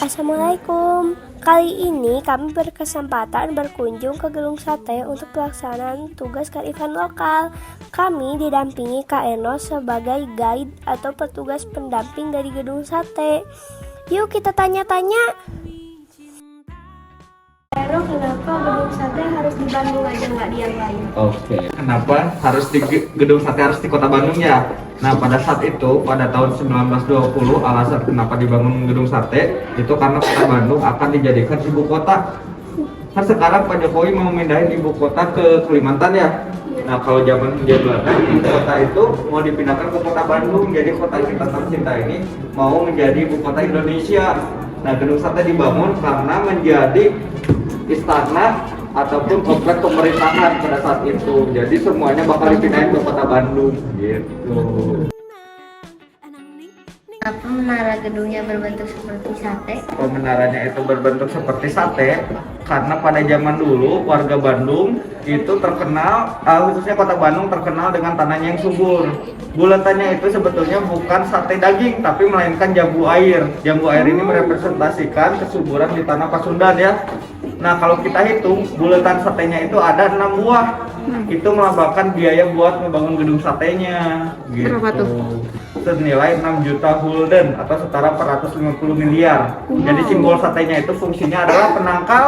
Assalamualaikum. Kali ini kami berkesempatan berkunjung ke Gedung Sate untuk pelaksanaan tugas kearifan lokal. Kami didampingi Kak Eno sebagai guide atau petugas pendamping dari Gedung Sate. Yuk kita tanya-tanya. Eno, kenapa Gedung Sate harus di Bandung aja, nggak di yang lain? Oke, kenapa harus di Gedung Sate harus di Kota Bandung ya? Nah, pada saat itu, pada tahun 1920, alasan kenapa dibangun Gedung Sate itu karena Kota Bandung akan dijadikan ibu kota. Kan sekarang Pak Jokowi mau memindahin ibu kota ke Kalimantan ya? Nah, kalau zaman Belanda, ibu kota itu mau dipindahkan ke Kota Bandung. Jadi kota kita tercinta ini mau menjadi ibu kota Indonesia. Nah, Gedung Sate dibangun karena menjadi istana ataupun komplek pemerintahan pada saat itu. Jadi semuanya bakal dipindahin ke Kota Bandung gitu. Apa menara gedungnya berbentuk seperti sate? Menaranya itu berbentuk seperti sate karena pada zaman dulu warga Bandung itu terkenal, khususnya Kota Bandung terkenal dengan tanahnya yang subur. Bulatannya itu sebetulnya bukan sate daging tapi melainkan jambu air. Jambu air ini merepresentasikan kesuburan di tanah Pasundan ya. Nah, kalau kita hitung bulatan satenya itu ada 6 buah. Itu melambangkan biaya buat membangun gedung satenya gitu. Berapa tuh? Senilai 6 juta gulden atau setara 450 miliar. Jadi simbol satenya itu fungsinya adalah penangkal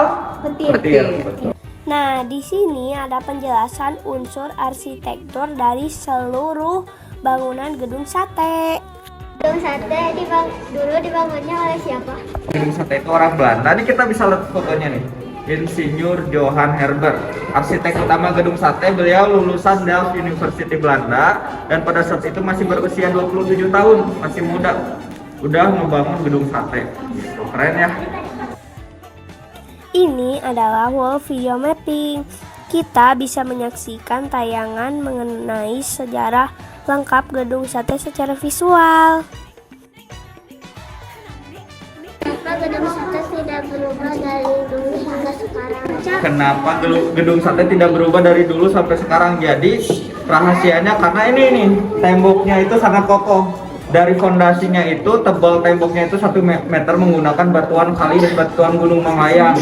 petir. Betul. Nah, di sini ada penjelasan unsur arsitektur dari seluruh bangunan Gedung Sate. Gedung sate dulu dibangunnya oleh siapa? Gedung Sate itu orang Belanda. Tadi kita bisa lihat fotonya nih. Insinyur Johan Herbert, arsitek utama Gedung Sate. Beliau lulusan Delft University Belanda dan pada saat itu masih berusia 27 tahun, masih muda. Udah membangun Gedung Sate. Gitu. Keren ya. Ini adalah wall video mapping. Kita bisa menyaksikan tayangan mengenai sejarah lengkap Gedung Sate secara visual. Kenapa gedung sate tidak berubah dari dulu hingga sekarang? Kenapa Gedung Sate tidak berubah dari dulu sampai sekarang? Jadi rahasianya karena ini nih, temboknya itu sangat kokoh. Dari fondasinya itu, tebal temboknya itu 1 meter menggunakan batuan kali dan batuan gunung Manglayang.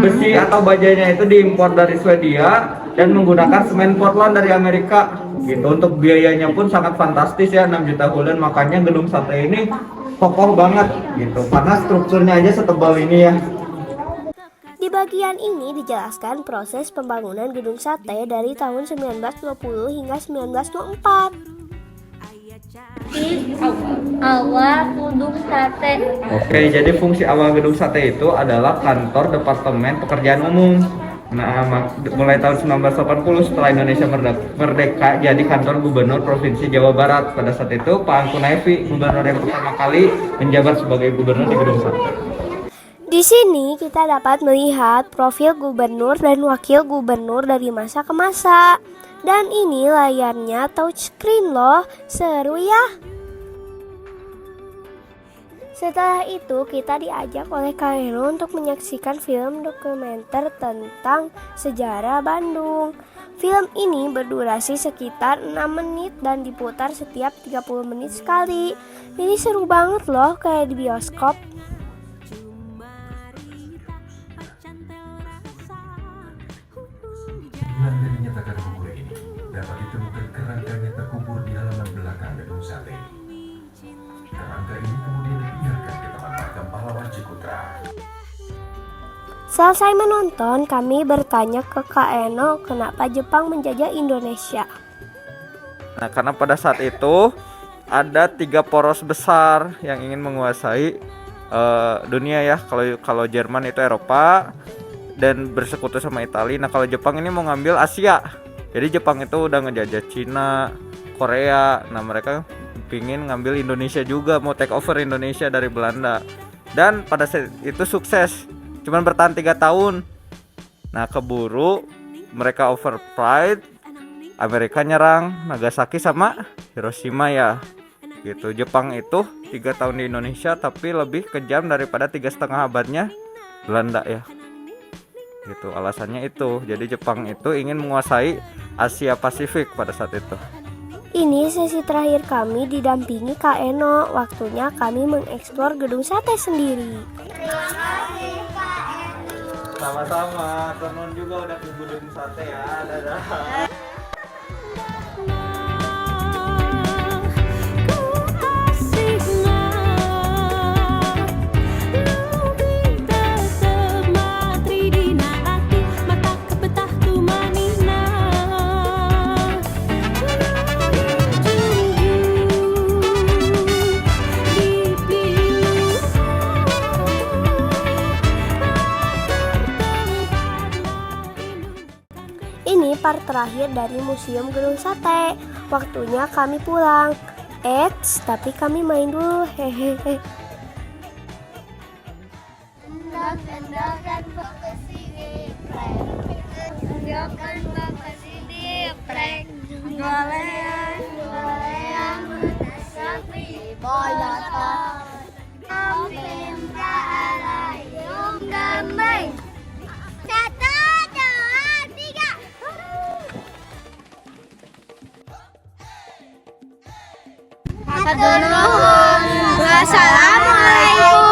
Besi atau bajanya itu diimpor dari Swedia dan menggunakan semen Portland dari Amerika. Gitu. Untuk biayanya pun sangat fantastis ya, 6 juta gulden. Makanya Gedung Sate ini kokoh banget gitu. Karena strukturnya aja setebal ini ya. Di bagian ini dijelaskan proses pembangunan Gedung Sate dari tahun 1920 hingga 1924. Awal gedung sate. Oke, jadi fungsi awal Gedung Sate itu adalah kantor Departemen Pekerjaan Umum. Nah, mulai tahun 1980 setelah Indonesia merdeka jadi kantor Gubernur Provinsi Jawa Barat. Pada saat itu Pak Angku Naifi, gubernur yang pertama kali menjabat sebagai gubernur di Gedung Sate. Di sini kita dapat melihat profil gubernur dan wakil gubernur dari masa ke masa. Dan ini layarnya touchscreen loh, seru ya. Setelah itu kita diajak oleh Kak Eno untuk menyaksikan film dokumenter tentang sejarah Bandung. Film ini berdurasi sekitar 6 menit dan diputar setiap 30 menit sekali. Ini seru banget loh, kayak di bioskop. Belanda dinyatakan kubur ini dapat ditemukan kerangkanya terkubur di halaman belakang Gedung Sate. Kerangka ini kemudian dibiarkan ke tempat makam pahlawan Ciputra. Selesai menonton, kami bertanya ke Kak Eno kenapa Jepang menjajah Indonesia. Nah, karena pada saat itu ada 3 poros besar yang ingin menguasai dunia ya. Kalau Jerman itu Eropa dan bersekutu sama Italia. Nah, kalau Jepang ini mau ngambil Asia. Jadi Jepang itu udah ngejajah Cina, Korea. Nah, mereka pingin ngambil Indonesia juga, mau take over Indonesia dari Belanda. Dan pada saat itu sukses. Cuman bertahan 3 tahun. Nah, keburu mereka over pride. Amerika nyerang Nagasaki sama Hiroshima ya. Gitu. Jepang itu 3 tahun di Indonesia tapi lebih kejam daripada 3,5 abadnya Belanda ya. Gitu, alasannya itu. Jadi Jepang itu ingin menguasai Asia Pasifik pada saat itu. Ini sesi terakhir kami didampingi Kak Eno. Waktunya kami mengeksplor gedung sate sendiri. Sama-sama, Ternon juga udah ke gedung sate ya. Dadah. Ini part terakhir dari Museum Gedung Sate. Waktunya kami pulang. Eits, tapi kami main dulu. Hehehe. Endok-endokan bawa ke sini, prek. Endok-endokan bawa ke sini, prek. Golean mata sapi, boyoto. Ampim ka'alayum damai. 1, 2, 3. Hatur nuhun. Wassalamualaikum.